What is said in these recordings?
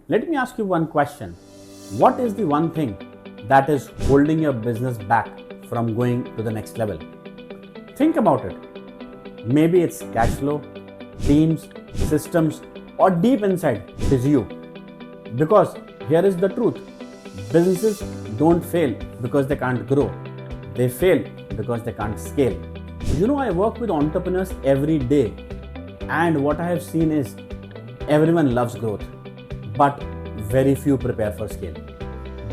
Let me ask you one question. What is the one thing that is holding your business back from going to the next level? Think about it. Maybe it's cash flow, teams, systems, or deep inside it is you. Because here is the truth. Businesses don't fail because they can't grow. They fail because they can't scale. I work with entrepreneurs every day, and what I have seen is everyone loves growth, but very few prepare for scale.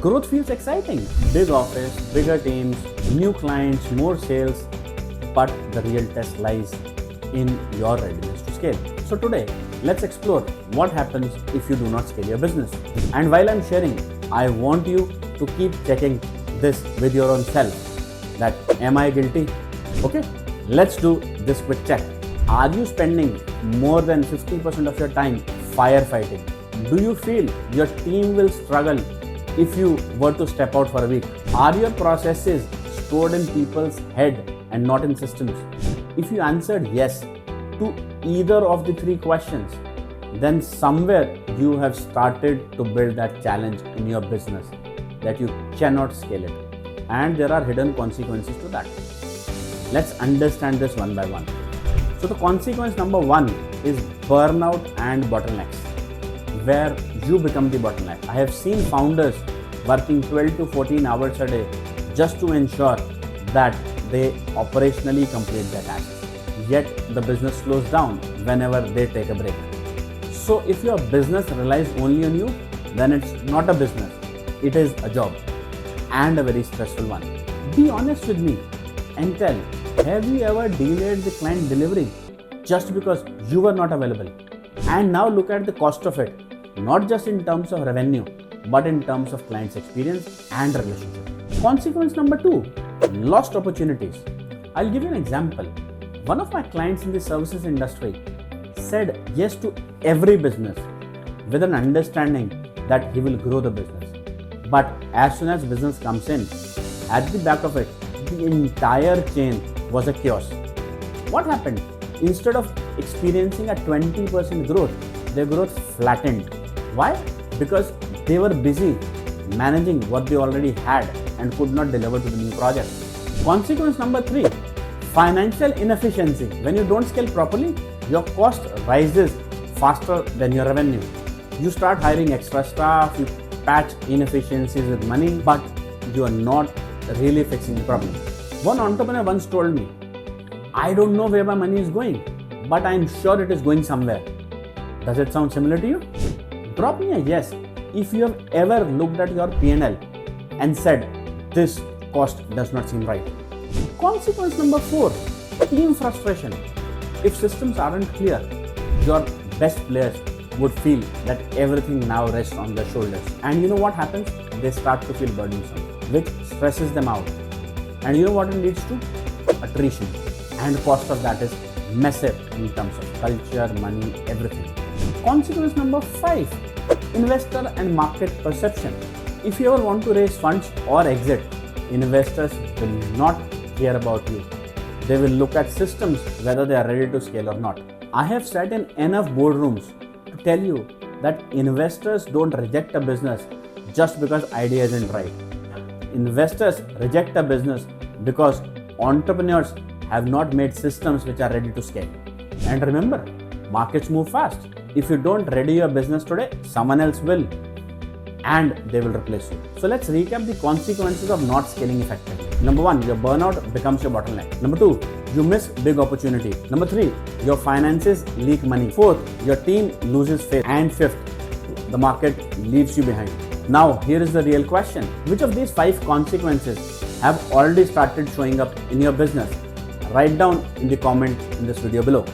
Growth feels exciting. Big office, bigger teams, new clients, more sales, but the real test lies in your readiness to scale. So today, let's explore what happens if you do not scale your business. And while I'm sharing, I want you to keep checking this with your own self. That am I guilty? Okay, let's do this quick check. Are you spending more than 50% of your time firefighting? Do you feel your team will struggle if you were to step out for a week? Are your processes stored in people's head and not in systems? If you answered yes to either of the three questions, then somewhere you have started to build that challenge in your business that you cannot scale it. And there are hidden consequences to that. Let's understand this one by one. So the consequence number one is burnout and bottlenecks, where you become the bottleneck. I have seen founders working 12 to 14 hours a day just to ensure that they operationally complete their tasks. Yet the business slows down whenever they take a break. So if your business relies only on you, then it's not a business, it is a job, and a very stressful one. Be honest with me and tell, have you ever delayed the client delivery just because you were not available? And now look at the cost of it, not just in terms of revenue, but in terms of client's experience and relationship. Consequence number two, lost opportunities. I'll give you an example. One of my clients in the services industry said yes to every business with an understanding that he will grow the business. But as soon as business comes in, at the back of it, the entire chain was a chaos. What happened? Instead of experiencing a 20% growth, their growth flattened. Why? Because they were busy managing what they already had and could not deliver to the new project. Consequence number three, financial inefficiency. When you don't scale properly, your cost rises faster than your revenue. You start hiring extra staff, you patch inefficiencies with money, but you are not really fixing the problem. One entrepreneur once told me, I don't know where my money is going, but I'm sure it is going somewhere. Does it sound similar to you? Drop me a yes if you have ever looked at your P&L and said, this cost does not seem right. Consequence number four, team frustration. If systems aren't clear, your best players would feel that everything now rests on their shoulders. And you know what happens? They start to feel burdensome, which stresses them out. And you know what it leads to? Attrition. And the cost of that is massive in terms of culture, money, everything. Consequence number five, investor and market perception. If you ever want to raise funds or exit, investors will not care about you. They will look at systems whether they are ready to scale or not. I have sat in enough boardrooms to tell you that investors don't reject a business just because idea isn't right. Investors reject a business because entrepreneurs have not made systems which are ready to scale. And remember, markets move fast. If you don't ready your business today, someone else will, and they will replace you. So let's recap the consequences of not scaling effectively. Number one, your burnout becomes your bottleneck. Number two, you miss big opportunity. Number three, your finances leak money. Fourth, your team loses faith. And fifth, the market leaves you behind. Now, here is the real question. Which of these five consequences have already started showing up in your business? Write down in the comment in this video below.